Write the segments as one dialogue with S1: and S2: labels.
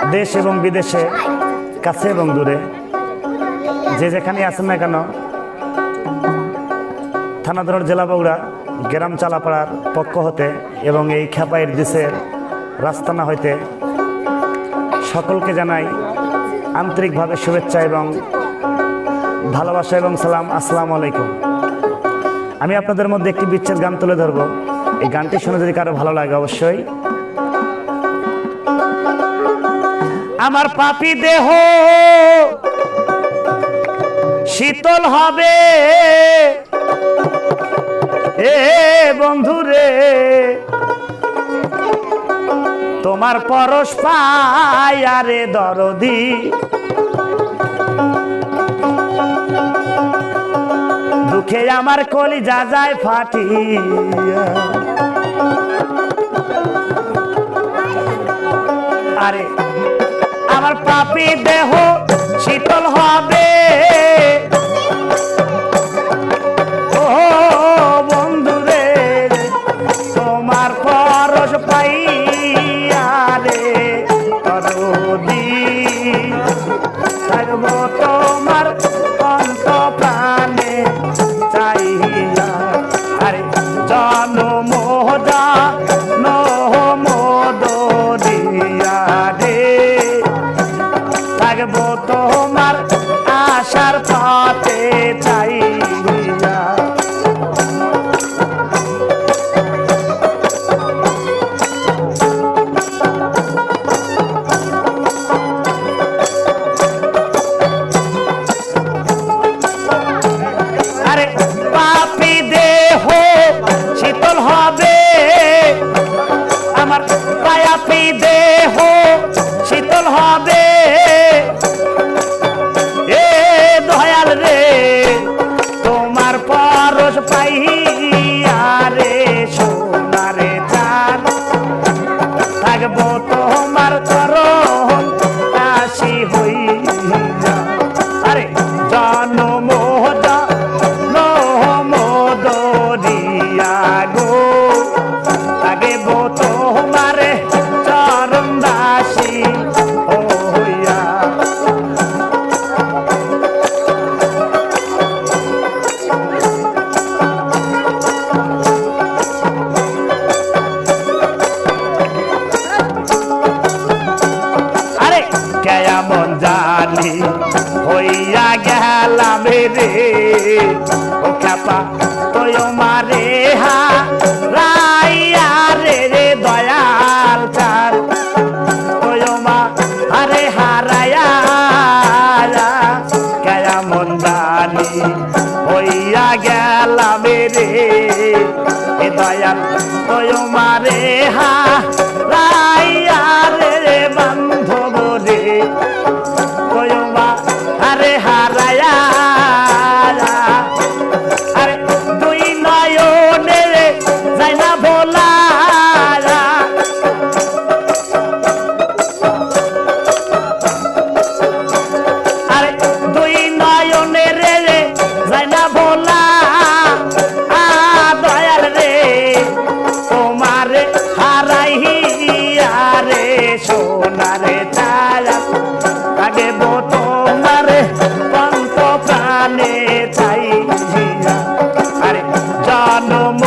S1: দেশ এবং বিদেশে কাছে এবং দূরে যে যেখানে আছেন না কেন, থানাধর জেলা বগুড়া গ্রাম চালাপাড়ার পক্ষ হতে এবং এই খেপাইয়ের দেশের রাস্তানা হইতে সকলকে জানাই আন্তরিকভাবে শুভেচ্ছা এবং ভালোবাসা এবং সালাম। আসসালামু আলাইকুম। আমি আপনাদের মধ্যে একটি বিচ্ছেদ গান তুলে ধরব। এই গানটি শুনে যদি কারো ভালো লাগে অবশ্যই। আমার পাপী দেহ শীতল হবে এ বন্ধুরে, তোমার পরশ পায় আরে দরদি, দুঃখে আমার কলিজা যায় ফাটিয়া। আরে আমার পাপী দেহ শীতল হবে ও বন্ধুরে, তোমার পরশ পাইয়া রে দরদি, থাকবো তোমার অন্ত প্রাণে চাইয়া। আরে জনম জনম দরিয়া রে, থাকবো তোমার আশার পথে চাইয়া। আরে পাপী দেহ শীতল হবে, আমার পাপী দেহ শীতল হবে এ দয়াল রে, তোমার পরশ পাইয়া রে সোনারে চাঁদ, থাকবো তোমার চরণ দাসী হইয়া। আরে জনম জনম দরিয়া গো, থাকবো তোমার চরণ দাসী হইয়া। আরে কেমন জানি হইয়া গেলাম রে ও খেপা, তোয় মারে হা রাইয়া রে রে দয়াল চার, তোয় মা আরে হারায়া। কেমন জানি হইয়া গেলাম রে এ দয়াল, তোয় মারে হা রাইয়া রে রে বান্ধব রে, তোয় মা আরে হারায়া। আরে দুই নয়নে যাই না ভোলা, আরে দুই নয়নে রে যাই না ভোলা দয়াল রে, তোমারে হারাইয়া রে সোনারে ছায়া, থাকবো তোমারে অন্ত প্রাণে চাইয়া। আরে জনম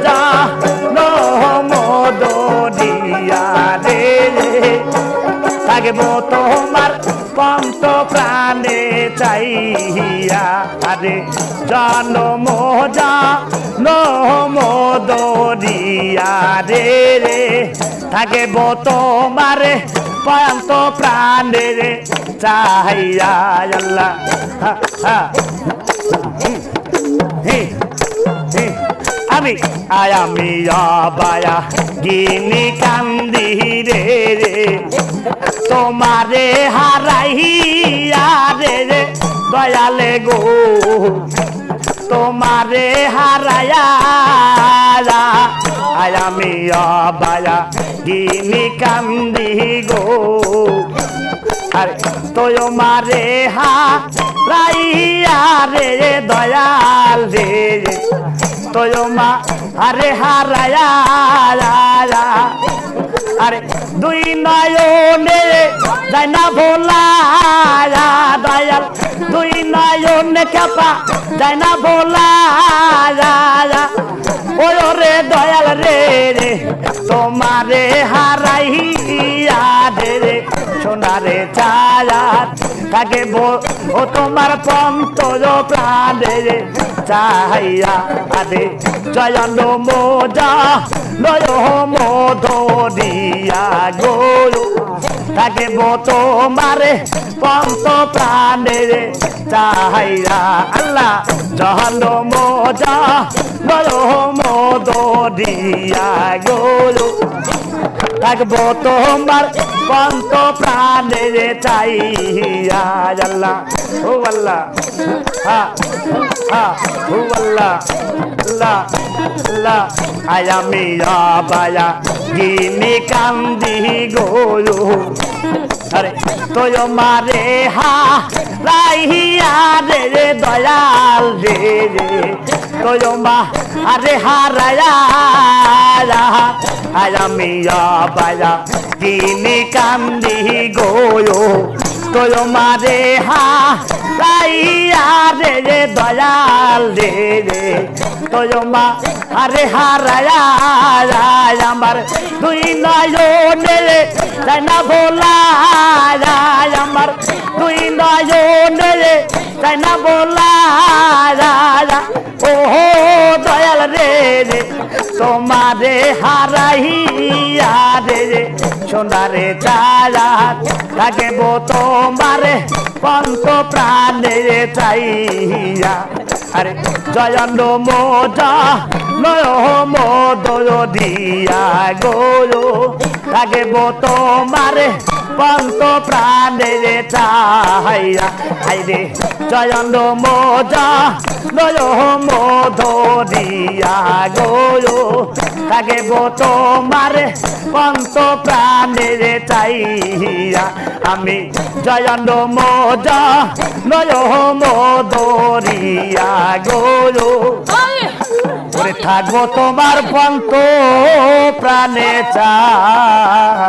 S1: জনম দরিয়া রে, থাকবো তোমার অন্ত প্রাণে চাইয়া। আরে জনম জনম দরিয়া রে রে, থাকবো তোমার অন্ত প্রাণে রে চাইয়া। আল্লাহ আমি আমি আবায়া গিনি কান্দি রে রে, তোমারে হারাইয়া রে রে দয়ালে গো, তোমারে হারাইয়া। আমি আবায়া গিনি কান্দি গো, আরে তোয় মারে হা রাইয়া রে দয়াল রে তোয় মা আরে হারায়া আরে দুই নয়নে যায় না ভোলা দয়াল দুই নয়নে খেপা যায় না ভোলা ওই রে দয়াল রে রে তোমারে হারাইয়া রে সোনারে চায়াত থাকে ও তোমার পন্তর প্রাণে চাহাইয়া আদে জয়ন মোজা নয় মধুরিয়া গরু থাকে তোমারে পন্ত প্রাণে চাহাইয়া আল্লাহ জহন মোজা নয় মধুরিয়া গরু থাকবো তোমার পন্ত প্রাণে চাইয়া আল্লাহ ও আল্লাহ হা হা ও আল্লাহ আল্লাহ আল্লাহ আয়া মিয়া বায়া গিনি কান্দি গোরু আরে তোয় মারে হা রাইয়া রে দয়াল রে তোয় মা আরে হারায়া আয়া মিয়া বায়া গিনি কান্দি গোরু তোয় মারে হা রাইয়া রে দয়াল রে তোয় মা আরে হারায়া আমার দুই নয়নে যায় না ভোলা আমার দুই নয়নে যায় না ভোলা ওহো দয়াল রে রে তোমারে হারাইয়া রে সোনারে চায়াত থাকে তোমারে পন্ত প্রাণে চাইয়া আরে জয়ন মোজা নয় মধুরিয়া গরু থাকে তোমারে পন্ত প্রাণে চাহাইয়া আইরে জয়ন মোজা নয় মধুরিয়া গরু থাকে তোমারে পন্ত প্রাণে চাইয়া আমি জয়ন মোজা নয় মধুরিয়া গরু ওরে থাকবো তোমার পন্ত প্রাণে চাইয়া।